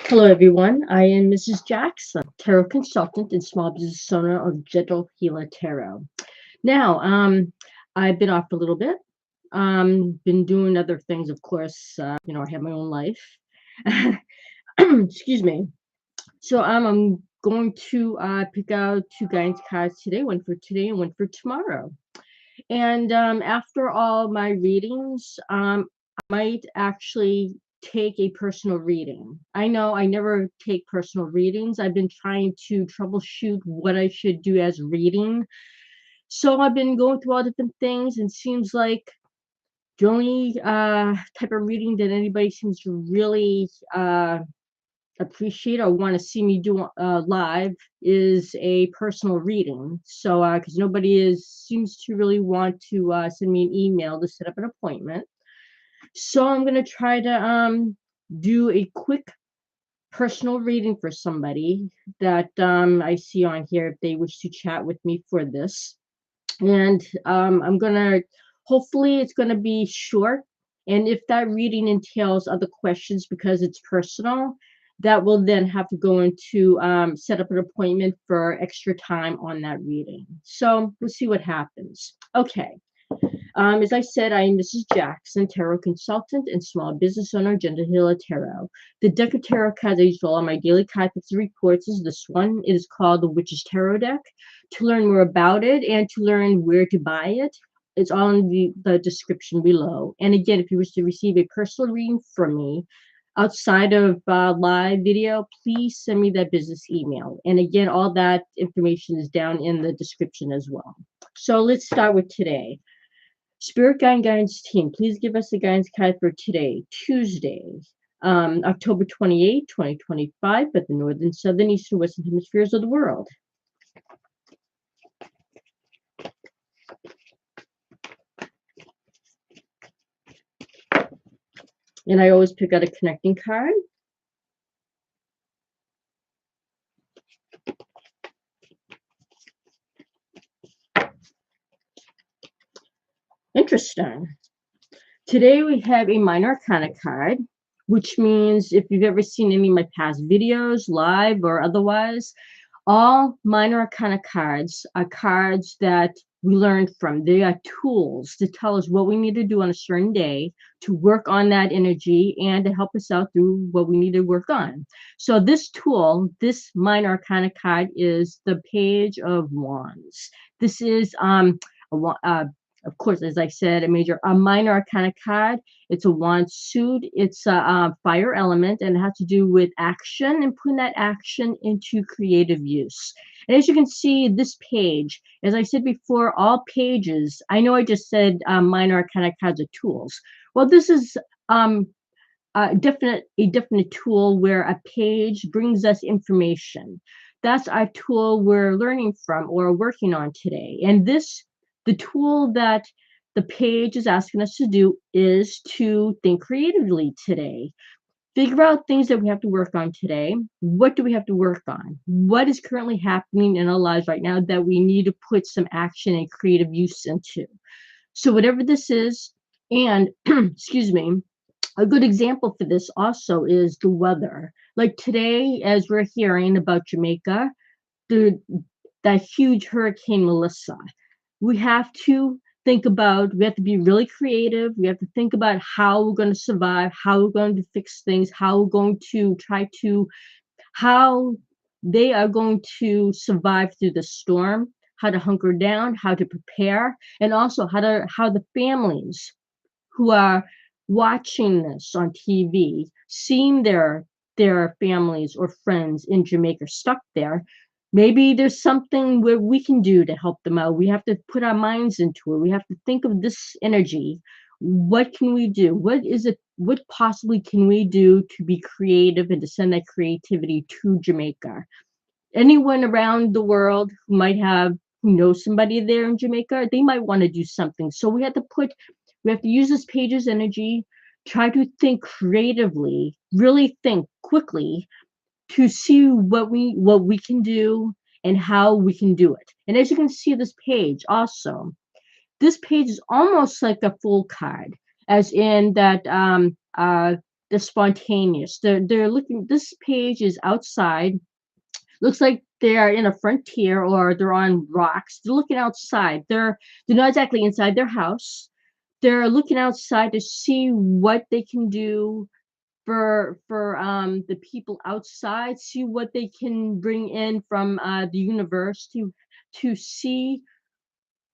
Hello, everyone. I am Mrs. Jackson, tarot consultant and small business owner of Gentle Healer Tarot. Now, I've been off a little bit. Been doing other things, of course. I have my own life. Excuse me. So, I'm going to pick out two guidance cards today, one for today and one for tomorrow. And after all my readings, I might actually take a personal reading. I know I never take personal readings. I've been trying to troubleshoot what I should do as reading. So I've been going through all different things, and seems like the only type of reading that anybody seems to really appreciate or want to see me do live is a personal reading. So, because nobody seems to really want to send me an email to set up an appointment. So I'm gonna try to do a quick personal reading for somebody that I see on here if they wish to chat with me for this. And I'm gonna hopefully it's gonna be short. And if that reading entails other questions because it's personal, that will then have to go into set up an appointment for extra time on that reading. So we'll see what happens. Okay. As I said, I am Mrs. Jackson, tarot consultant and small business owner, Gender Healer Tarot. The deck of tarot cards I use for all my daily card picks and reports is this one. It is called the Witch's Tarot Deck. To learn more about it and to learn where to buy it, it's all in the description below. And again, if you wish to receive a personal reading from me outside of live video, please send me that business email. And again, all that information is down in the description as well. So let's start with today. Spirit Guide and Guidance Team, please give us a guidance card for today, Tuesday, October 28, 2025, at the northern, southern, eastern, western hemispheres of the world. And I always pick out a connecting card. Interesting. Today we have a minor arcana card, which means if you've ever seen any of my past videos, live or otherwise, all minor arcana cards are cards that we learn from. They are tools to tell us what we need to do on a certain day to work on that energy and to help us out through what we need to work on. So this tool, this minor arcana card, is the Page of Wands. This is of course, as I said, a minor arcana card. It's a wand suit. It's a fire element, and it has to do with action and putting that action into creative use. And as you can see, this page, as I said before, all pages, I know I just said minor arcana cards are tools. Well, this is a definite tool where a page brings us information. That's our tool we're learning from or working on today. And the tool that the page is asking us to do is to think creatively today. Figure out things that we have to work on today. What do we have to work on? What is currently happening in our lives right now that we need to put some action and creative use into? So whatever this is, and excuse me, a good example for this also is the weather. Like today, as we're hearing about Jamaica, that huge Hurricane Melissa, we have to we have to be really creative. We have to think about how we're going to survive, how we're going to fix things, how we're going to how they are going to survive through the storm, how to hunker down, how to prepare, and also how the families who are watching this on TV, seeing their families or friends in Jamaica stuck there. Maybe there's something where we can do to help them out. We have to put our minds into it. We have to think of this energy. What can we do? What possibly can we do to be creative and to send that creativity to Jamaica? Anyone around the world who knows somebody there in Jamaica, they might want to do something. So we have to use this page's energy, try to think creatively, really think quickly to see what we can do and how we can do it. And as you can see this page also, this page is almost like a full card, as in that the spontaneous. They're looking. This page is outside. Looks like they're in a frontier or they're on rocks. They're looking outside. They're not exactly inside their house. They're looking outside to see what they can do for the people outside, see what they can bring in from the universe to see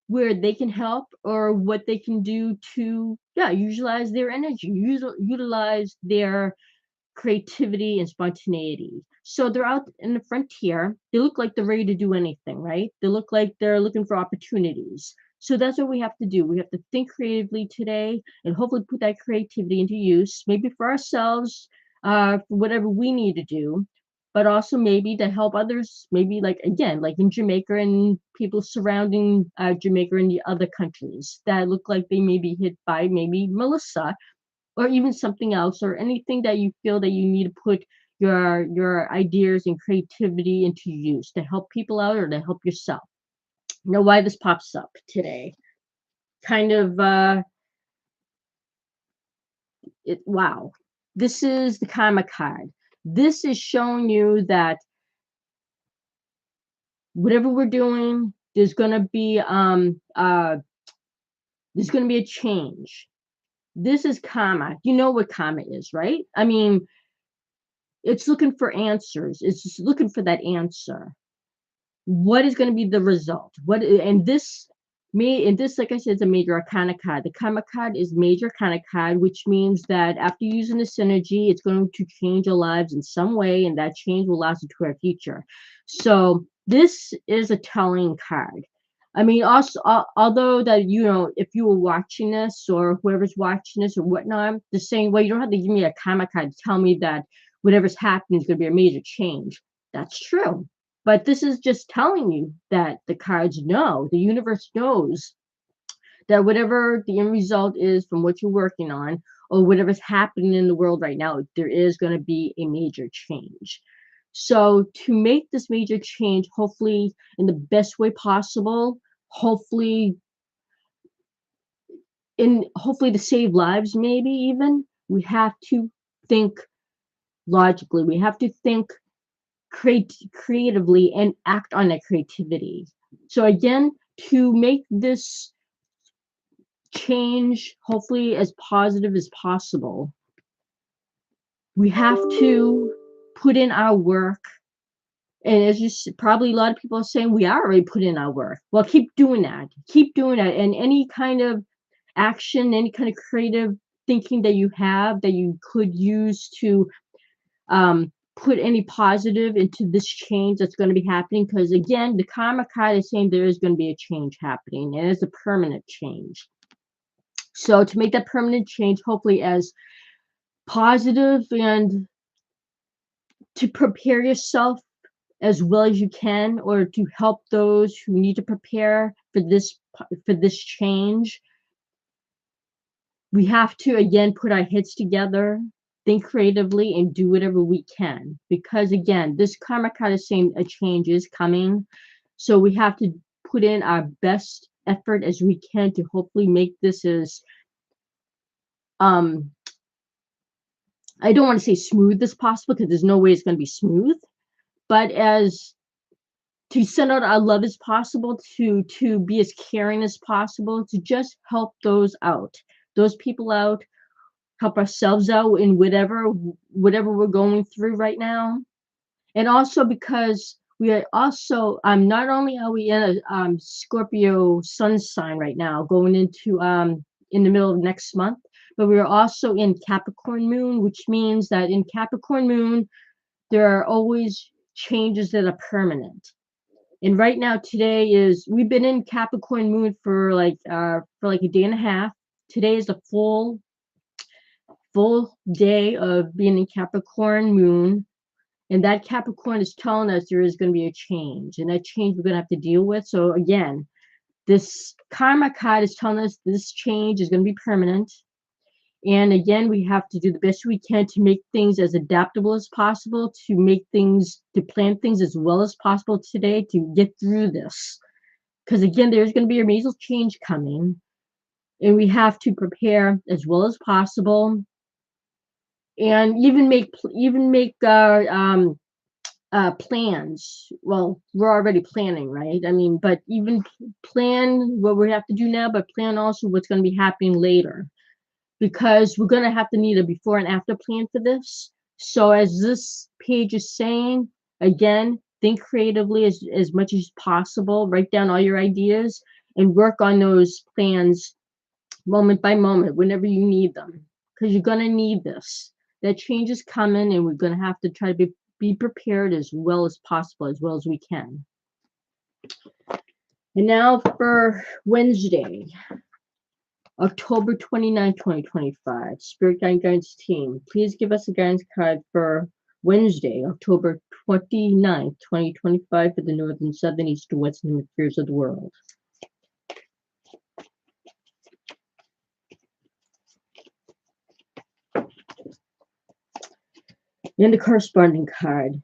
where they can help or what they can do to, yeah, utilize their energy, utilize their creativity and spontaneity. So they're out in the frontier. They look like they're ready to do anything, right? They look like they're looking for opportunities. So that's what we have to do. We have to think creatively today and hopefully put that creativity into use, maybe for ourselves, for whatever we need to do, but also maybe to help others, maybe like, again, like in Jamaica and people surrounding Jamaica and the other countries that look like they may be hit by maybe Melissa or even something else or anything that you feel that you need to put your ideas and creativity into use to help people out or to help yourself. Now, why this pops up today? Kind of wow. This is the karma card. This is showing you that whatever we're doing, there's gonna be a change. This is karma. You know what karma is, right? I mean, it's looking for answers. It's just looking for that answer. What is going to be the result? And this, like I said, is a major arcana card. The karma card is major arcana card, which means that after using this energy, it's going to change our lives in some way, and that change will last into our future. So this is a telling card. I mean, also, although that, if you were watching this or whoever's watching this or whatnot, the same way, you don't have to give me a karma card to tell me that whatever's happening is going to be a major change. That's true. But this is just telling you that the cards know, the universe knows that whatever the end result is from what you're working on or whatever's happening in the world right now, there is going to be a major change. So to make this major change, hopefully in the best way possible, hopefully hopefully to save lives, maybe even, we have to think logically. We have to think creatively and act on that creativity. So again, to make this change hopefully as positive as possible, we have to put in our work. And as probably a lot of people are saying, we are already put in our work. Well, keep doing that. Keep doing that. And any kind of action, any kind of creative thinking that you have that you could use to put any positive into this change that's going to be happening. Because again, the karma card is saying there is going to be a change happening, and it's a permanent change. So to make that permanent change, hopefully as positive and to prepare yourself as well as you can, or to help those who need to prepare for this change, we have to again put our heads together, think creatively, and do whatever we can. Because again, this karma card is saying a change is coming. So we have to put in our best effort as we can to hopefully make this as I don't want to say smooth as possible, because there's no way it's going to be smooth, but as to send out our love as possible, to be as caring as possible, to just help those people out, help ourselves out in whatever we're going through right now. And also because we are also not only are we in a Scorpio sun sign right now, going into in the middle of next month, but we are also in Capricorn moon, which means that in Capricorn moon there are always changes that are permanent. And right now, we've been in Capricorn moon for like a day and a half. Today is a full day of being in Capricorn moon. And that Capricorn is telling us there is going to be a change, and that change we're going to have to deal with. So again, this karma card is telling us this change is going to be permanent. And again, we have to do the best we can to make things as adaptable as possible, to plan things as well as possible today to get through this. Because again, there's going to be a major change coming, and we have to prepare as well as possible. and even make plans. Well, we're already planning, right? I mean, but even plan what we have to do now, but plan also what's going to be happening later, because we're going to have to need a before and after plan for this. So as this page is saying, again, think creatively as much as possible, write down all your ideas and work on those plans moment by moment whenever you need them, because you're going to need this. That change is coming, and we're going to have to try to be prepared as well as possible, as well as we can. And now for Wednesday, October 29, 2025. Spirit Guidance Team, please give us a guidance card for Wednesday, October 29th, 2025 for the northern, southern, east, and western hemispheres of the world. And the corresponding card.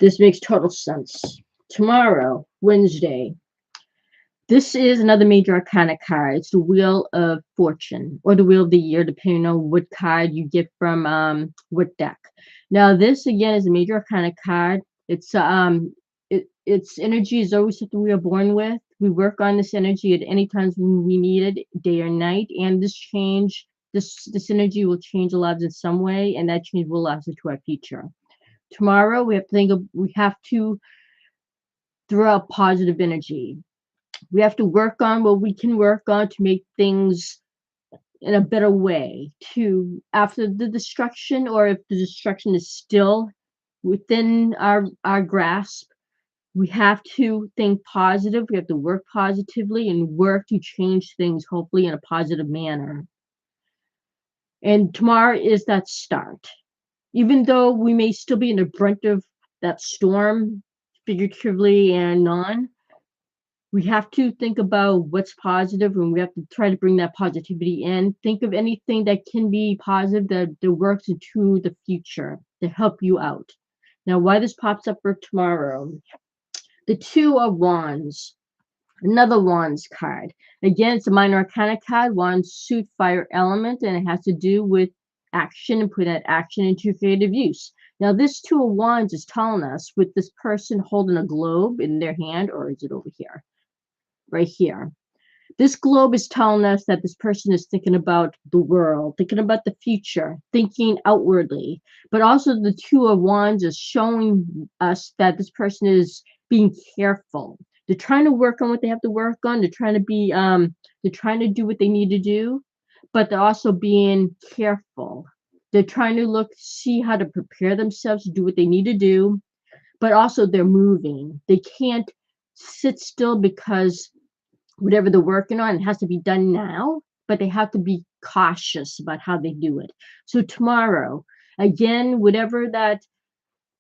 This makes total sense. Tomorrow, Wednesday, this is another major arcana card. It's the Wheel of Fortune, or the Wheel of the Year, depending on what card you get from what deck. Now, this again is a major arcana card. Its energy is always something we are born with. We work on this energy at any times when we need it, day or night. And this energy will change our lives in some way, and that change will last into our future. Tomorrow, we have to throw out positive energy. We have to work on what we can work on to make things in a better way. To after the destruction, or if the destruction is still within our grasp, we have to think positive. We have to work positively and work to change things, hopefully in a positive manner. And tomorrow is that start. Even though we may still be in the brunt of that storm, figuratively and non, we have to think about what's positive, and we have to try to bring that positivity in. Think of anything that can be positive that works into the future to help you out. Now, why this pops up for tomorrow, the Two of Wands, another Wands card. Again, it's a minor arcana card. Wands suit fire element, and it has to do with action and put that action into creative use. Now, this Two of Wands is telling us, with this person holding a globe in their hand, or is it over here? Right here. This globe is telling us that this person is thinking about the world, thinking about the future, thinking outwardly. But also the Two of Wands is showing us that this person is being careful. They're trying to work on what they have to work on. They're trying to do what they need to do, but they're also being careful. They're trying to see how to prepare themselves to do what they need to do, but also they're moving. They can't sit still, because whatever they're working on, it has to be done now, but they have to be cautious about how they do it. So tomorrow, again, whatever that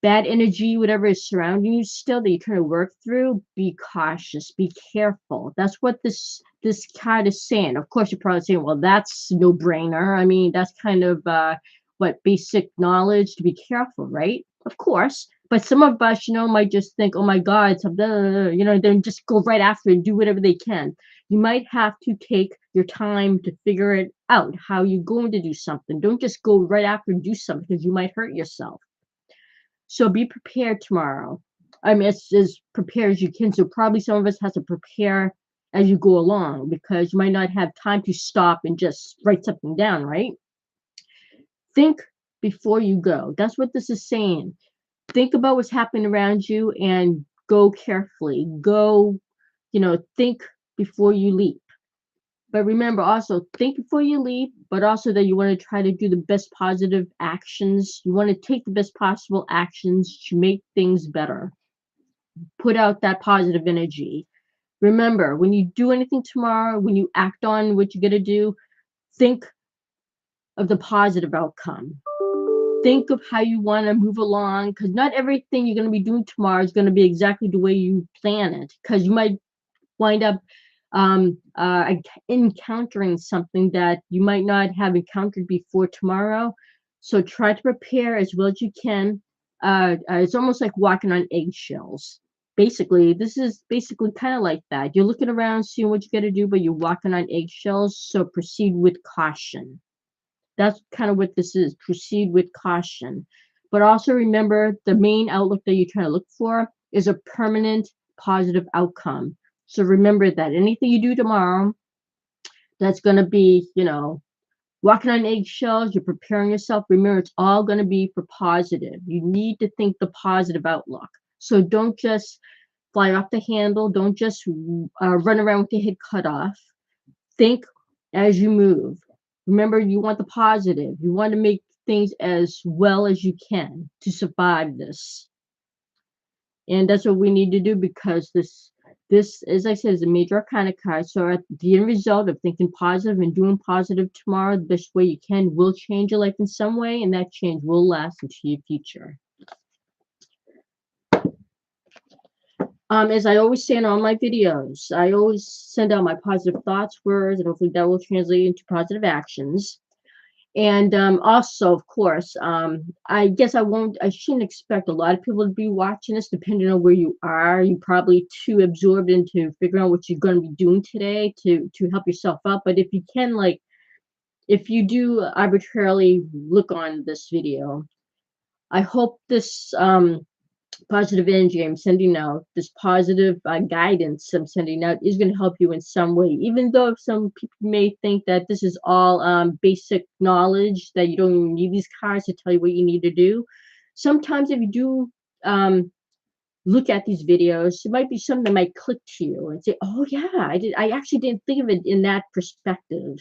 bad energy, whatever is surrounding you still that you're trying to work through, be cautious, be careful. That's what this card is saying. Of course, you're probably saying, well, that's no brainer. I mean, that's kind of basic knowledge to be careful, right? Of course. But some of us, might just think, oh my God, then just go right after and do whatever they can. You might have to take your time to figure it out, how you're going to do something. Don't just go right after and do something, because you might hurt yourself. So be prepared tomorrow. I mean, as prepared as you can. So probably some of us have to prepare as you go along, because you might not have time to stop and just write something down, right? Think before you go. That's what this is saying. Think about what's happening around you and go carefully. Go, think before you leap. But remember, also think before you leap, but also that you want to try to do the best positive actions. You want to take the best possible actions to make things better. Put out that positive energy. Remember, when you do anything tomorrow, when you act on what you're going to do, think of the positive outcome. Think of how you want to move along, because not everything you're going to be doing tomorrow is going to be exactly the way you plan it, because you might wind up encountering something that you might not have encountered before tomorrow. So try to prepare as well as you can. It's almost like walking on eggshells, basically, this is basically kind of like that. You're looking around, seeing what you got to do, but you're walking on eggshells. So proceed with caution. That's kind of what this is. Proceed with caution. But also remember the main outlook that you're trying to look for is a permanent positive outcome. So remember that anything you do tomorrow that's going to be, walking on eggshells, you're preparing yourself. Remember, it's all going to be for positive. You need to think the positive outlook. So don't just fly off the handle. Don't just run around with your head cut off. Think as you move. Remember, you want the positive. You want to make things as well as you can to survive this. And that's what we need to do, because this, as I said, is a major arcana card. So at the end result of thinking positive and doing positive tomorrow the best way you can will change your life in some way, and that change will last into your future. As I always say in all my videos, I always send out my positive thoughts, words, and hopefully that will translate into positive actions. And also, of course, I guess I shouldn't expect a lot of people to be watching this, depending on where you are. You're probably too absorbed into figuring out what you're going to be doing today to help yourself out. But if you can, like, if you do arbitrarily look on this video, I hope this positive energy I'm sending out, this positive guidance I'm sending out, is going to help you in some way. Even though some people may think that this is all basic knowledge, that you don't even need these cards to tell you what you need to do. Sometimes if you do look at these videos, it might be something that might click to you and say, oh yeah, I actually didn't think of it in that perspective.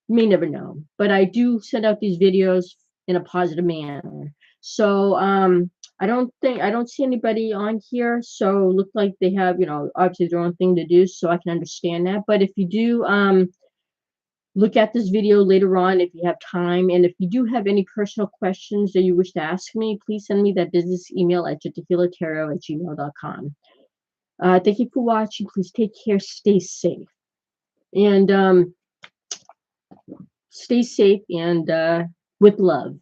You may never know, but I do send out these videos in a positive manner. So I don't see anybody on here, so look like they have, obviously their own thing to do, so I can understand that. But if you do look at this video later on, if you have time, and if you do have any personal questions that you wish to ask me, please send me that business email at jetahilatarot@gmail.com. Thank you for watching. Please take care, stay safe, and with love.